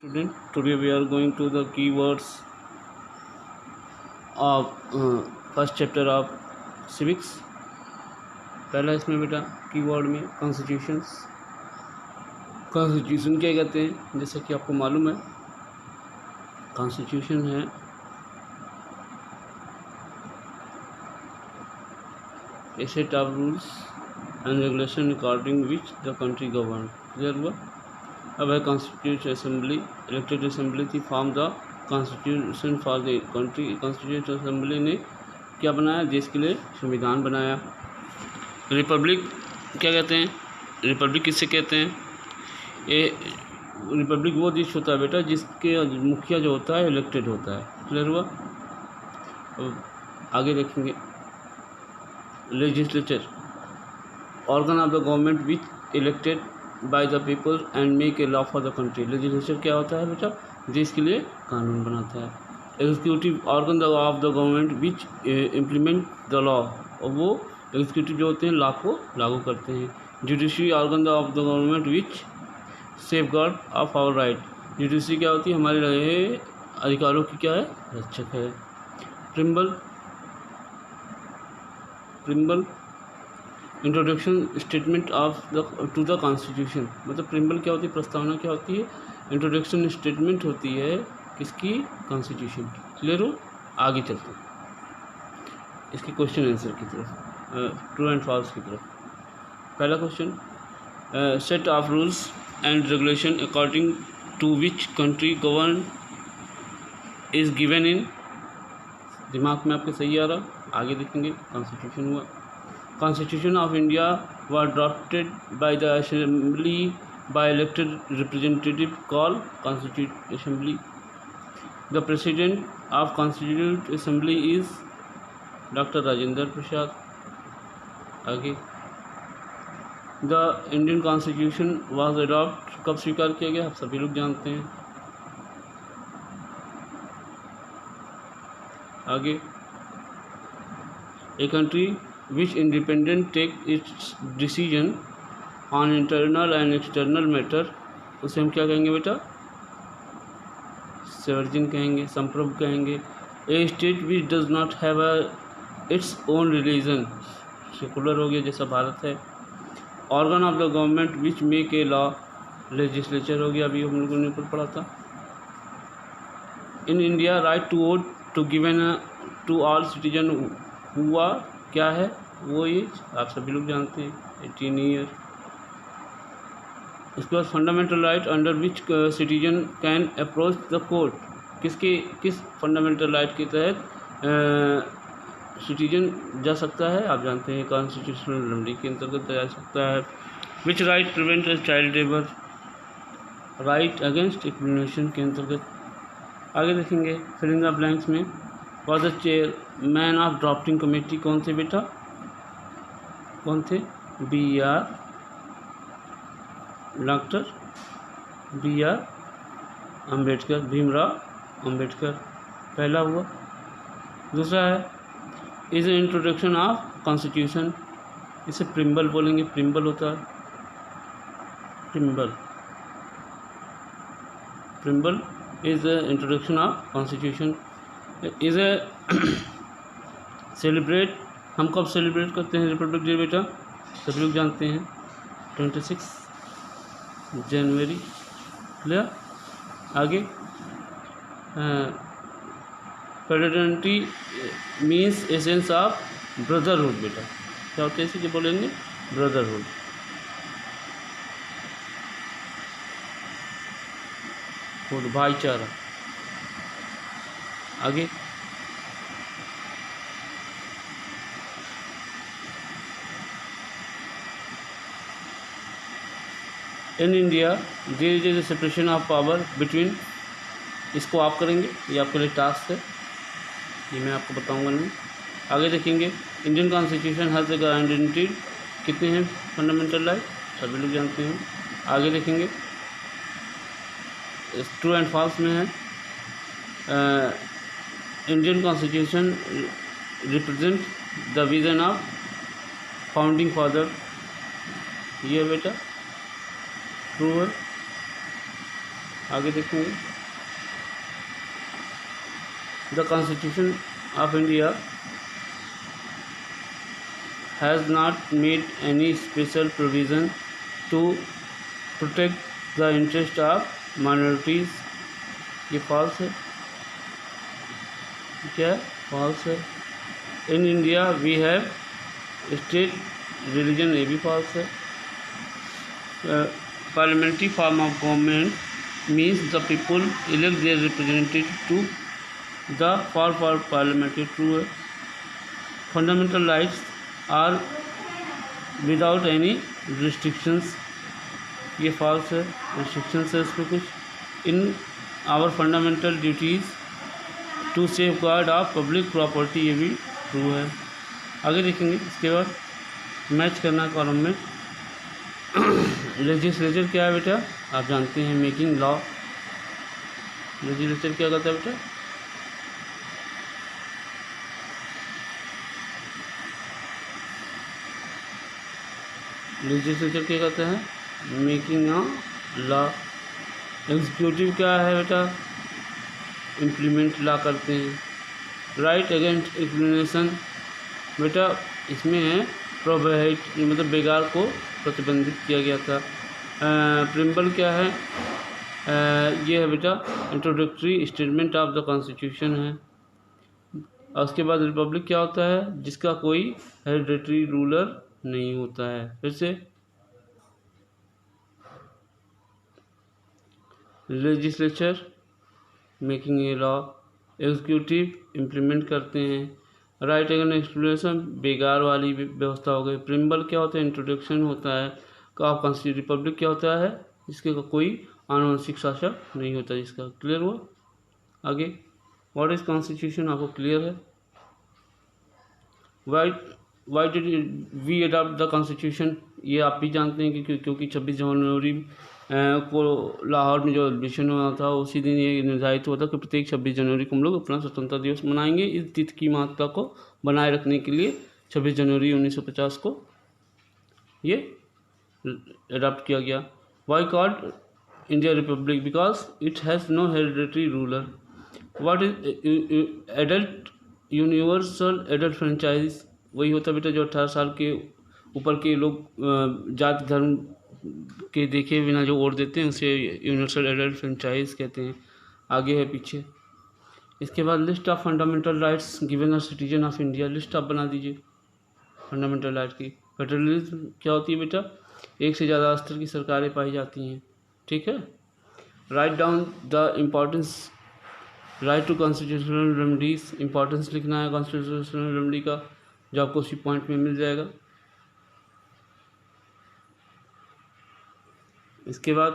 Student, today we are going to the keywords of first chapter of civics. पहला इसमें बेटा keyword में constitutions. Constitution क्या कहते हैं, जैसा कि आपको मालूम है कॉन्स्टिट्यूशन है a set of rules and regulation according which the country governed। Clear हुआ। अब है कॉन्स्टिट्यूट असेंबली। इलेक्टेड असेंबली थी form the constitution for the country. Constitute assembly ने क्या बनाया, देश के लिए संविधान बनाया। रिपब्लिक क्या कहते हैं, रिपब्लिक किससे कहते हैं, ये रिपब्लिक वो देश होता है बेटा जिसके मुखिया जो होता है इलेक्टेड होता है। क्लियर हुआ। अब आगे देखेंगे legislature, organ of the government which elected by the people and make a law for the country. Legislature क्या होता है बेटा, देश के लिए कानून बनाता है। Executive organ of the government which implement the law, और वो एग्जीक्यूटिव जो होते हैं लॉ को लागू करते हैं। Judiciary organ of the government which safeguard of our right. Judiciary क्या होती है, हमारे रहे अधिकारों की क्या है, रक्षक है। Preamble introduction statement of the two the constitution. मतलब प्रिम्बल क्या होती है, प्रस्तावना क्या होती है, इंट्रोडक्शन स्टेटमेंट होती है किसकी, कॉन्स्टिट्यूशन की। क्लियर हो। आगे चलते हैं इसके क्वेश्चन आंसर की तरफ, ट्रू एंड फॉल्स की तरफ। पहला question, set of rules and regulation according to which country govern is given in. दिमाग में आपके सही आ रहा। आगे देखेंगे कॉन्स्टिट्यूशन हुआ। Constitution of India was drafted by the Assembly by elected representative called Constituent Assembly. The President of Constituent Assembly is Dr. Rajendra Prasad. आगे, The Indian Constitution was adopted कब स्वीकार किया गया, आप सभी लोग जानते हैं। आगे, A country which independent take its decision on internal and external matter, उसे हम क्या कहेंगे बेटा, सवर्जिन कहेंगे, संप्रभु कहेंगे। A state which does not have its own religion, secular हो गया जैसा भारत है। Organ of the government which make a law, legislature हो गया, अभी हम लोगों ने ऊपर पढ़ा था। In India right to vote to given to all citizen हुआ क्या है, वो ये आप सभी लोग जानते हैं, 18 ईयर। उसके बाद fundamental right under which citizen can approach the court, किस फंडामेंटल राइट के तहत सिटीजन जा सकता है, आप जानते हैं कॉन्स्टिट्यूशनल रेमेडी के अंतर्गत जा सकता है। Which right prevent child labour, right against discrimination के अंतर्गत। आगे देखेंगे फिल इन द ब्लैंक्स में, was the chairman of drafting committee, कौन थे बेटा, कौन थे, doctor B R Ambedkar, Bhimrao Ambedkar. पहला हुआ। दूसरा है इज इंट्रोडक्शन ऑफ कॉन्स्टिट्यूशन, इसे प्रिम्बल बोलेंगे, प्रिम्बल होता है, preamble is introduction of constitution. Is celebrate, हम कब सेलिब्रेट करते हैं रिपब्लिक डे बेटा, सभी लोग जानते हैं 26 जनवरी। क्लियर। आगे, fraternity means essence of brotherhood बेटा, क्या होते हैं इसे, जो बोलेंगे ब्रदरहुड। भाईचारा। आगे, in India there is a separation of power between, इसको आप करेंगे, ये आपके लिए टास्क है, ये मैं आपको बताऊंगा नहीं। आगे देखेंगे इंडियन कॉन्स्टिट्यूशन हर जगह आइडेंटिटी, कितने हैं फंडामेंटल राइट, सभी लोग जानते हैं। आगे देखेंगे ट्रू एंड फॉल्स में है, Indian constitution represent the vision of founding father, ये बेटा ट्रू है। आगे देखेंगे। The constitution of India has not made any special provision to protect the interest of minorities. ये फॉल्स है, क्या फॉल्स है। In India we have state religion, ये भी फॉल्स है। Parliamentary form of government means the people elect their representative to the for parliamentary, true है। Fundamental rights are without any restrictions, ये false है, restrictions है इसमें कुछ। In our fundamental duties to safeguard of public property, ये भी true है। आगे देखेंगे। इसके बाद मैच करना कॉलम में। लेजिस्लेचर क्या है बेटा, आप जानते हैं, मेकिंग लॉ। लेजिस्लेचर क्या करता है बेटा, लेजिस्लेचर क्या करता है, मेकिंग अ लॉ। एग्जीक्यूटिव क्या है बेटा, इम्प्लीमेंट लॉ करते हैं। राइट अगेंस्ट एक्सप्लेनेशन बेटा इसमें है प्रोहिबिट, मतलब बेगार को प्रतिबंधित किया गया था। प्रिम्बल क्या है, ये है बेटा introductory statement of the constitution है। और उसके बाद रिपब्लिक क्या होता है, जिसका कोई हेरिडेटरी रूलर नहीं होता है। फिर से legislature making a law, executive implement करते हैं। राइट अगेंस्ट एक्सप्लेनेशन बेगार वाली व्यवस्था हो गई। प्रिम्बल क्या होता है, इंट्रोडक्शन होता है। ऑफ कॉन्स्टिट्यूशन, रिपब्लिक क्या होता है, जिसके कोई आनुवंशिक शासक नहीं होता जिसका। क्लियर हुआ। आगे व्हाट इज कॉन्स्टिट्यूशन, आपको क्लियर है। Why did we adopt the constitution, ये आप भी जानते हैं कि क्योंकि 26 जनवरी को लाहौर में जो एडमिशन हुआ था उसी दिन ये निर्धारित हुआ था कि प्रत्येक 26 जनवरी को हम लोग अपना स्वतंत्रता दिवस मनाएंगे। इस तिथि की महत्ता को बनाए रखने के लिए 26 जनवरी 1950 को ये अडॉप्ट किया गया। Why called India republic, because it has no hereditary ruler. What is adult universal adult franchise, वही होता है बेटा जो 18 साल के ऊपर के लोग जाति धर्म के देखे बिना जो वोट देते हैं उसे यूनिवर्सल एडल्ट फ्रेंचाइज कहते हैं। आगे है पीछे। इसके बाद list of fundamental rights given a citizen of India, list आप बना दीजिए फंडामेंटल राइट्स की। फेडरलिज्म क्या होती है बेटा, एक से ज़्यादा स्तर की सरकारें पाई जाती हैं, ठीक है। Write down the importance, right to constitutional remedies, importance लिखना है कॉन्स्टिट्यूशनल रेमडी का, जो आपको उसी पॉइंट में मिल जाएगा। इसके बाद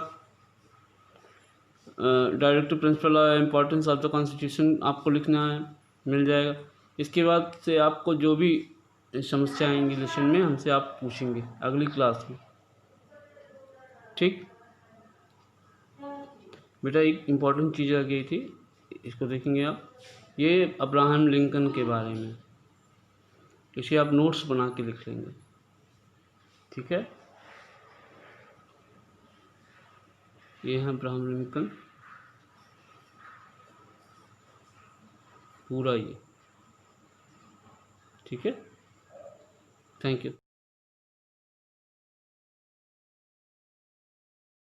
डायरेक्टिव प्रिंसिपल और इम्पोर्टेंस ऑफ द कॉन्स्टिट्यूशन आपको लिखना है, मिल जाएगा। इसके बाद से आपको जो भी समस्या आएंगी लेसन में हमसे आप पूछेंगे अगली क्लास में, ठीक बेटा। एक इम्पॉर्टेंट चीज़ आ गई थी, इसको देखेंगे आप, ये अब्राहम लिंकन के बारे में, इसे आप नोट्स बना के लिख लेंगे, ठीक है। ये है अब्राहम लिंकन पूरा ये, ठीक है। Thank you.